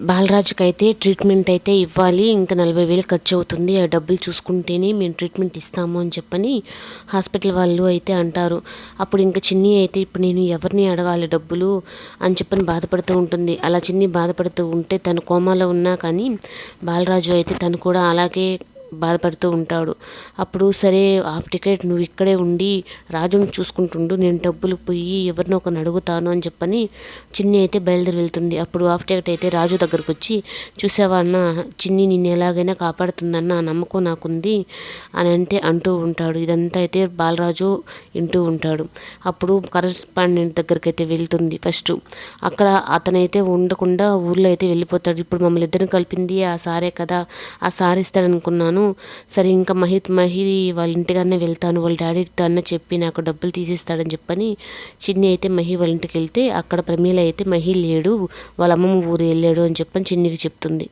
బాలరాజుకి అయితే ట్రీట్మెంట్ అయితే ఇవ్వాలి, ఇంకా 40,000 ఖర్చు అవుతుంది, ఆ డబ్బులు చూసుకుంటేనే మేము ట్రీట్మెంట్ ఇస్తాము అని చెప్పని హాస్పిటల్ వాళ్ళు అయితే అంటారు. అప్పుడు ఇంకా చిన్ని అయితే ఇప్పుడు నేను ఎవరిని అడగాలి డబ్బులు అని చెప్పని బాధపడుతూ ఉంటుంది. అలా చిన్ని బాధపడుతూ ఉంటే తను కోమాలో ఉన్నా కానీ బాలరాజు అయితే తను కూడా అలాగే బాధపడుతూ ఉంటాడు. అప్పుడు సరే హాఫ్ టికెట్ నువ్వు ఇక్కడే ఉండి రాజుని చూసుకుంటుండు, నేను డబ్బులు పోయి ఎవరినో ఒకరిని అడుగుతాను అని చెప్పని చిన్ని అయితే బయలుదేరి వెళ్తుంది. అప్పుడు హాఫ్ టికెట్ అయితే రాజు దగ్గరకు వచ్చి, చూసావా అన్న, చిన్ని నిన్ను ఎలాగైనా కాపాడుతుందన్న ఆ నమ్మకం నాకుంది అని అంటూ ఉంటాడు. ఇదంతా అయితే బాలరాజు వింటూ ఉంటాడు. అప్పుడు కరస్పాండెంట్ దగ్గరికి అయితే వెళ్తుంది ఫస్ట్. అక్కడ అతనైతే ఉండకుండా ఊర్లో అయితే వెళ్ళిపోతాడు. ఇప్పుడు మమ్మల్ని ఇద్దరిని కలిపింది ఆ సారే కదా, ఆ సార్ ఇస్తాడనుకున్నాను, సరే ఇంకా మహి వాళ్ళ ఇంటికన్నా వెళ్తాను, వాళ్ళ డాడీతో అన్న చెప్పి నాకు డబ్బులు తీసిస్తాడని చెప్పని చిన్ని అయితే మహి వాళ్ళ ఇంటికి వెళ్తే అక్కడ ప్రమీల అయితే మహి లేడు, వాళ్ళ అమ్మమ్మ ఊరు వెళ్ళాడు అని చెప్పని చిన్నికి చెప్తుంది.